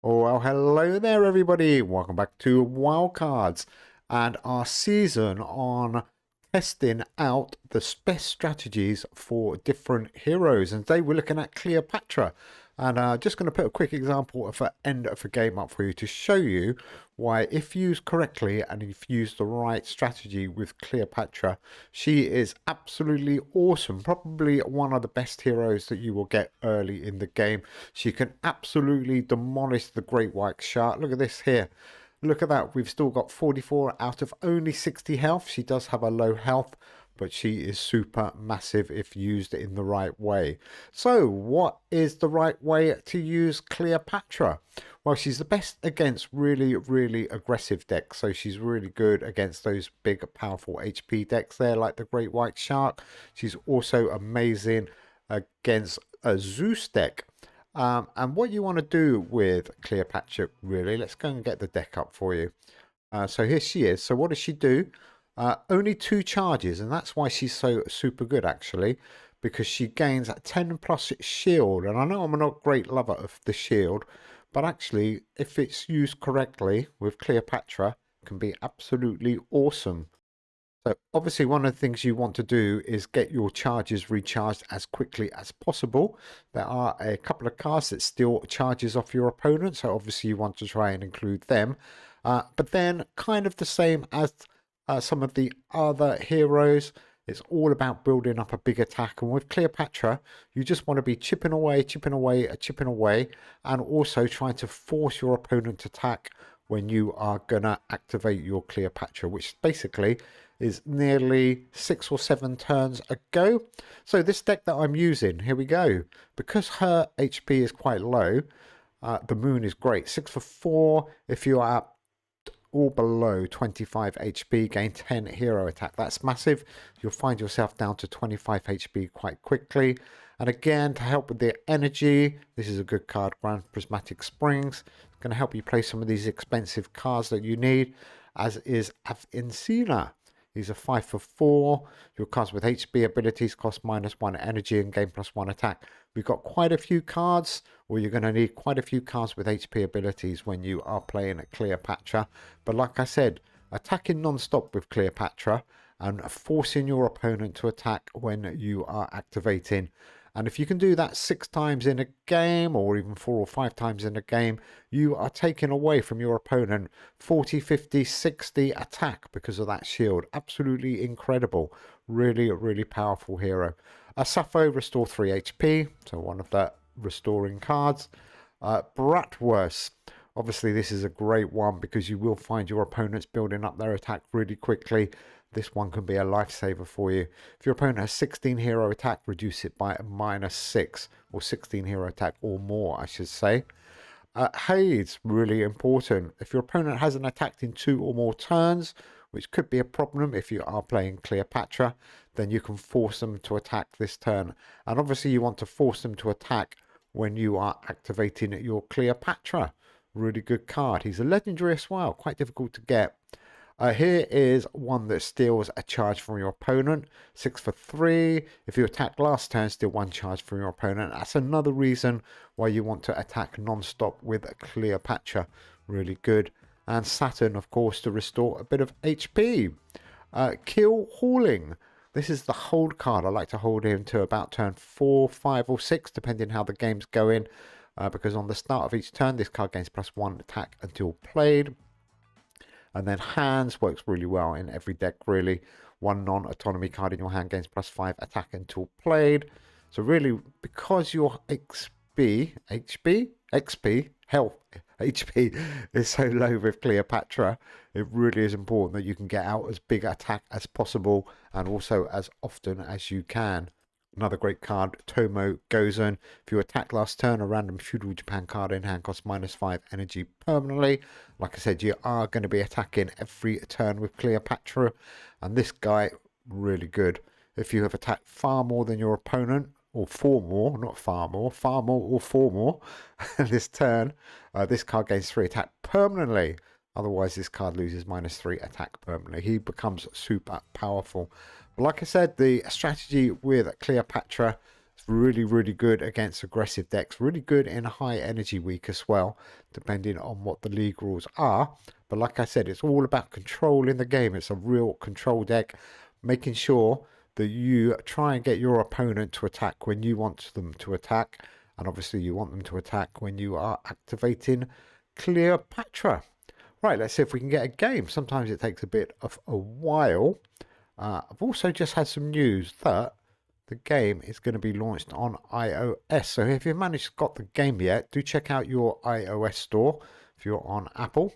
Oh, well, hello there, everybody. Welcome back to Wildcards and our season on testing out the best strategies for different heroes. And today we're looking at Cleopatra. And just going to put a quick example of the end of the game up for you to show you why, if used correctly and if used the right strategy with Cleopatra, she is absolutely awesome. Probably one of the best heroes that you will get early in the game. She can absolutely demolish the great white shark. Look at this here. Look at that. We've still got 44 out of only 60 health. She does have a low health, but she is super massive if used in the right way. So what is the right way to use Cleopatra? Well, she's the best against really aggressive decks. So she's really good against those big, powerful HP decks there, like the Great White Shark. She's also amazing against a Zeus deck. And what you want to do with Cleopatra, really, let's go and get the deck up for you. So here she is. So what does she do? Only 2 charges, and that's why she's so super good, actually, because she gains 10 plus shield. And I know I'm not a great lover of the shield, but actually, if it's used correctly with Cleopatra, it can be absolutely awesome. So obviously one of the things you want to do is get your charges recharged as quickly as possible. There are a couple of cards that steal charges off your opponent, so obviously you want to try and include them. But then kind of the same as some of the other heroes, it's all about building up a big attack. And with Cleopatra, you just want to be chipping away, and also trying to force your opponent to attack when you are going to activate your Cleopatra, which basically is nearly 6 or 7 turns ago. So this deck that I'm using, here we go. Because her HP is quite low, the moon is great. 6 for 4. If you are all below 25 HP, gain 10 hero attack. That's massive. You'll find yourself down to 25 HP quite quickly. And again, to help with the energy, this is a good card, Grand Prismatic Springs. It's going to help you play some of these expensive cards that you need, as is Avincina. These are 5 for 4. Your cards with HP abilities cost -1 energy and gain +1 attack. We've got quite a few cards, or you're going to need quite a few cards with HP abilities when you are playing at Cleopatra. But like I said, attacking non-stop with Cleopatra and forcing your opponent to attack when you are activating. And if you can do that 6 times in a game, or even 4 or 5 times in a game, you are taking away from your opponent 40, 50, 60 attack because of that shield. Absolutely incredible. Really powerful hero. Sappho, restore 3 HP, so one of the restoring cards. Bratwurst. Obviously, this is a great one because you will find your opponents building up their attack really quickly. This one can be a lifesaver for you. If your opponent has 16 hero attack, reduce it by -6, or 16 hero attack or more, I should say. Hades, really important. If your opponent hasn't attacked in 2 or more turns, which could be a problem if you are playing Cleopatra, then you can force them to attack this turn. And obviously you want to force them to attack when you are activating your Cleopatra. Really good card. He's a legendary as well, quite difficult to get. Here is one that steals a charge from your opponent. 6 for 3. If you attack last turn, steal 1 charge from your opponent. That's another reason why you want to attack non-stop with Cleopatra. Really good. And Saturn, of course, to restore a bit of HP. Kill Hauling. This is the hold card. I like to hold him to about turn 4, 5 or 6, depending how the game's going. Because on the start of each turn, this card gains +1 attack until played. And then Hands works really well in every deck, really. 1 non-autonomy card in your hand gains +5 attack until played. So really, because your health HP is so low with Cleopatra, it really is important that you can get out as big attack as possible and also as often as you can. Another great card, Tomo Gozen. If you attack last turn, a random Feudal Japan card in hand costs -5 energy permanently. Like I said, you are going to be attacking every turn with Cleopatra. And this guy, really good. If you have attacked far more than your opponent, or 4 more, not far more or 4 more, this turn, this card gains 3 attack permanently. Otherwise, this card loses -3 attack permanently. He becomes super powerful. But like I said, the strategy with Cleopatra is Really, really good against aggressive decks. Really good in high energy week as well, depending on what the league rules are. But like I said, it's all about controlling the game. It's a real control deck, making sure that you try and get your opponent to attack when you want them to attack. And obviously you want them to attack when you are activating Cleopatra. Right, let's see if we can get a game. Sometimes it takes a bit of a while. I've also just had some news that the game is going to be launched on iOS. So if you've managed to got the game yet, do check out your iOS store if you're on Apple.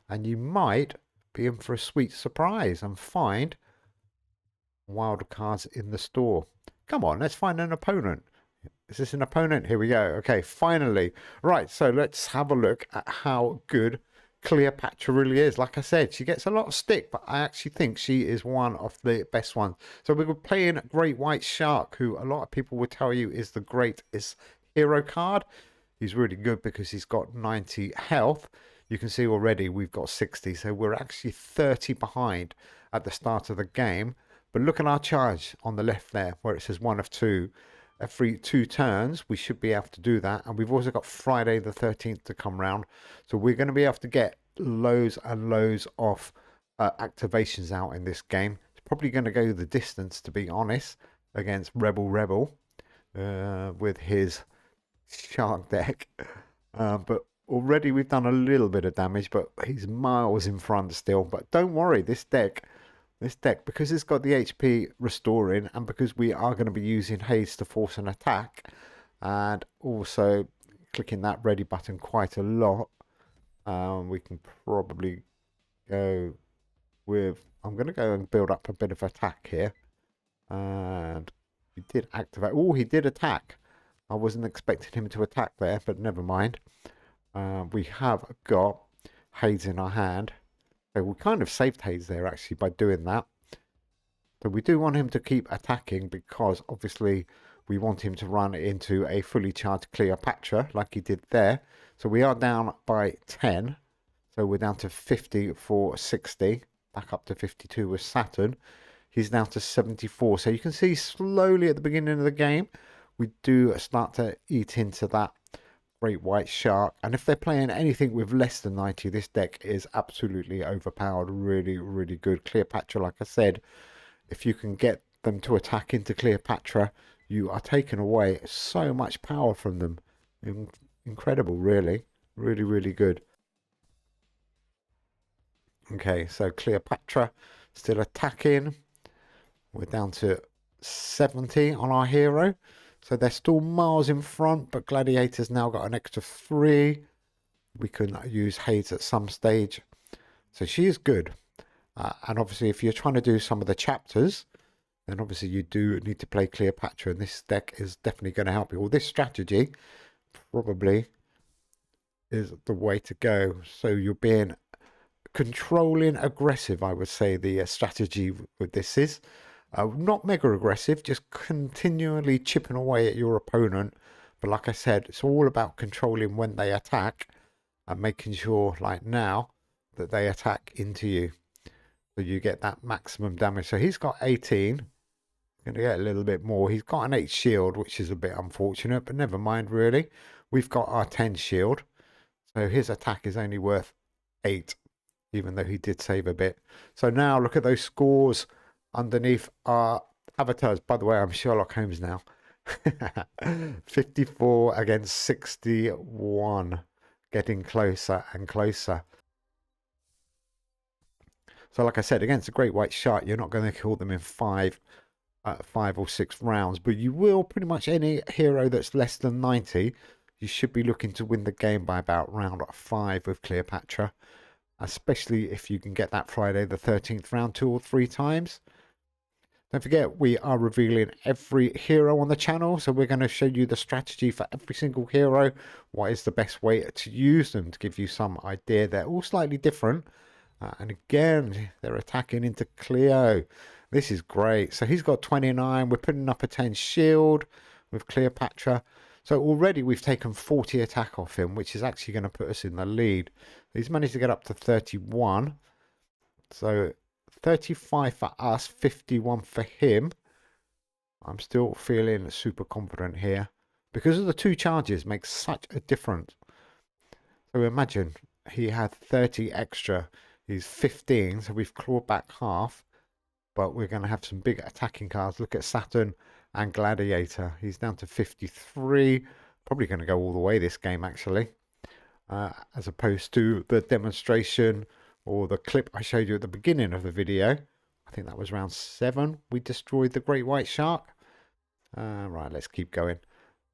And you might be in for a sweet surprise and find wildcards in the store. Come on, let's find an opponent. Is this an opponent? Here we go. Okay, finally. Right, so let's have a look at how good Cleopatra really is. Like I said, she gets a lot of stick, but I actually think she is one of the best ones. So we were playing Great White Shark, who a lot of people would tell you is the greatest hero card. He's really good because he's got 90 health. You can see already we've got 60, so we're actually 30 behind at the start of the game. But look at our charge on the left there, where it says 1 of 2. Every 2 turns, we should be able to do that. And we've also got Friday the 13th to come round. So we're going to be able to get loads and loads of activations out in this game. It's probably going to go the distance, to be honest, against Rebel with his shark deck. But already we've done a little bit of damage, but he's miles in front still. But don't worry, this deck, because it's got the HP restoring, and because we are going to be using haze to force an attack, and also clicking that ready button quite a lot, we can probably go with, I'm going to go and build up a bit of attack here. And he did activate. Oh, he did attack. I wasn't expecting him to attack there, but never mind. We have got haze in our hand. So we kind of saved haze there actually by doing that. So we do want him to keep attacking because obviously we want him to run into a fully charged Cleopatra like he did there. So we are down by 10. So we're down to 50 for 60. Back up to 52 with Saturn. He's down to 74. So you can see slowly at the beginning of the game, we do start to eat into that Great White Shark. And if they're playing anything with less than 90, this deck is absolutely overpowered. Really, really good. Cleopatra, like I said, if you can get them to attack into Cleopatra, you are taking away so much power from them. Incredible, really. Really, really good. Okay, so Cleopatra still attacking. We're down to 70 on our hero. So they're still miles in front, but Gladiator's now got an extra 3. We can use haze at some stage. So she is good. And obviously, if you're trying to do some of the chapters, then obviously you do need to play Cleopatra. And this deck is definitely going to help you. Well, this strategy probably is the way to go. So you're being controlling aggressive, I would say the strategy with this is. Not mega aggressive, just continually chipping away at your opponent. But like I said, it's all about controlling when they attack and making sure, like now, that they attack into you. So you get that maximum damage. So he's got 18. Going to get a little bit more. He's got an 8 shield, which is a bit unfortunate, but never mind really. We've got our 10 shield. So his attack is only worth 8, even though he did save a bit. So now look at those scores underneath our avatars. By the way, I'm Sherlock Holmes now. 54 against 61. Getting closer and closer. So like I said, against a Great White Shark, you're not going to kill them in 5 or 6 rounds. But you will pretty much any hero that's less than 90. You should be looking to win the game by about round 5 with Cleopatra. Especially if you can get that Friday the 13th round 2 or 3 times. Don't forget, we are revealing every hero on the channel, so we're going to show you the strategy for every single hero, what is the best way to use them, to give you some idea. They're all slightly different, and again, they're attacking into Cleo. This is great. So he's got 29, we're putting up a 10 shield with Cleopatra. So already we've taken 40 attack off him, which is actually going to put us in the lead. He's managed to get up to 31. So 35 for us, 51 for him. I'm still feeling super confident here because of the 2 charges makes such a difference. So imagine he had 30 extra. He's 15, so we've clawed back half. But we're going to have some big attacking cards. Look at Saturn and Gladiator. He's down to 53. Probably going to go all the way this game, actually. As opposed to the demonstration or the clip I showed you at the beginning of the video. I think that was round 7. We destroyed the great white shark. Right, let's keep going.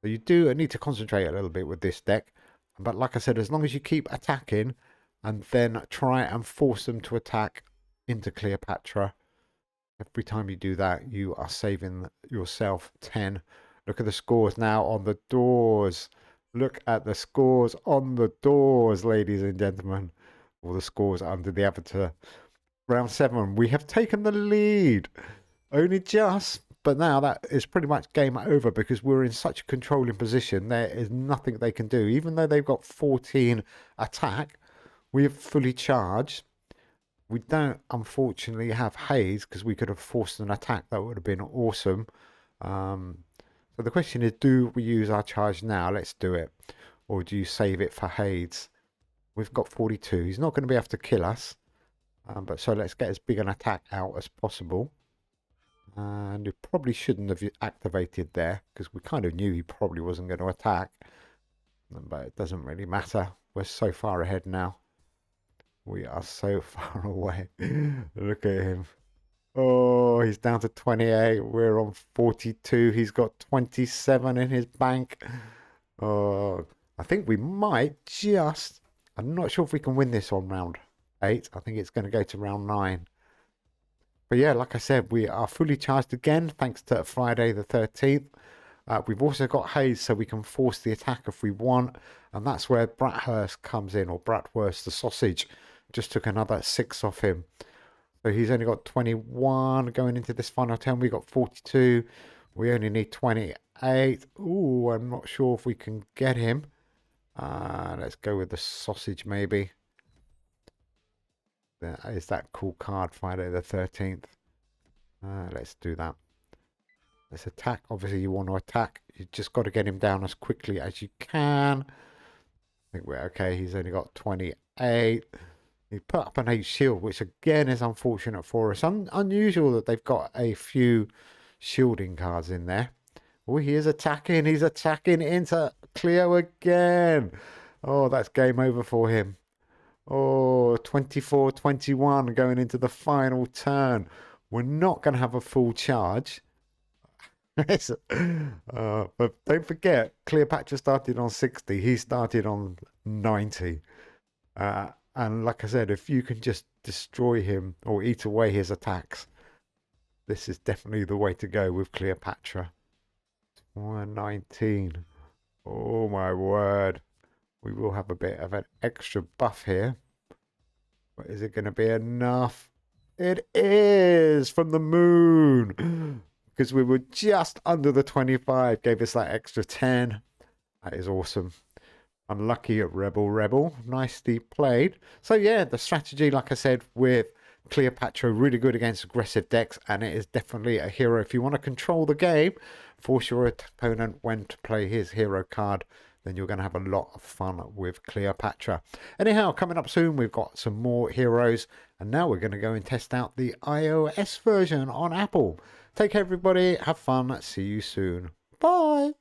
So you do need to concentrate a little bit with this deck. But like I said, as long as you keep attacking and then try and force them to attack into Cleopatra, every time you do that, you are saving yourself 10. Look at the scores now on the doors. Look at the scores on the doors, ladies and gentlemen. All the scores under the avatar. Round 7, we have taken the lead. Only just, but now that is pretty much game over because we're in such a controlling position. There is nothing they can do. Even though they've got 14 attack, we have fully charged. We don't, unfortunately, have Haze because we could have forced an attack. That would have been awesome. So the question is, do we use our charge now? Let's do it. Or do you save it for Haze? We've got 42. He's not going to be able to kill us. But so let's get as big an attack out as possible. And we probably shouldn't have activated there because we kind of knew he probably wasn't going to attack. But it doesn't really matter. We're so far ahead now. We are so far away. Look at him. Oh, he's down to 28. We're on 42. He's got 27 in his bank. Oh, I think we might just... I'm not sure if we can win this on round 8. I think it's going to go to round 9. But yeah, like I said, we are fully charged again, thanks to Friday the 13th. We've also got Haze, so we can force the attack if we want. And that's where Brathurst comes in, or Bratwurst, the sausage. Just took another 6 off him. So he's only got 21 going into this final turn. We got 42. We only need 28. Ooh, I'm not sure if we can get him. Let's go with the sausage, maybe. There is that cool card, Friday the 13th. Let's do that. Let's attack. Obviously, you want to attack. You just got to get him down as quickly as you can. I think we're okay. He's only got 28. He put up an 8 shield, which again is unfortunate for us. Unusual that they've got a few shielding cards in there. Oh, he is attacking. He's attacking into Cleo again. Oh, that's game over for him. Oh, 24-21 going into the final turn. We're not going to have a full charge. But don't forget, Cleopatra started on 60. He started on 90. And like I said, if you can just destroy him or eat away his attacks, this is definitely the way to go with Cleopatra. 119. Oh my word. We will have a bit of an extra buff here. But is it going to be enough? It is from the moon. Because we were just under the 25. Gave us that extra 10. That is awesome. Unlucky at Rebel. Nicely played. So yeah, the strategy, like I said, with Cleopatra, really good against aggressive decks, and it is definitely a hero. If you want to control the game, force your opponent when to play his hero card, then you're going to have a lot of fun with Cleopatra. Anyhow, coming up soon, we've got some more heroes, and now we're going to go and test out the iOS version on Apple. Take care, everybody. Have fun. See you soon. Bye.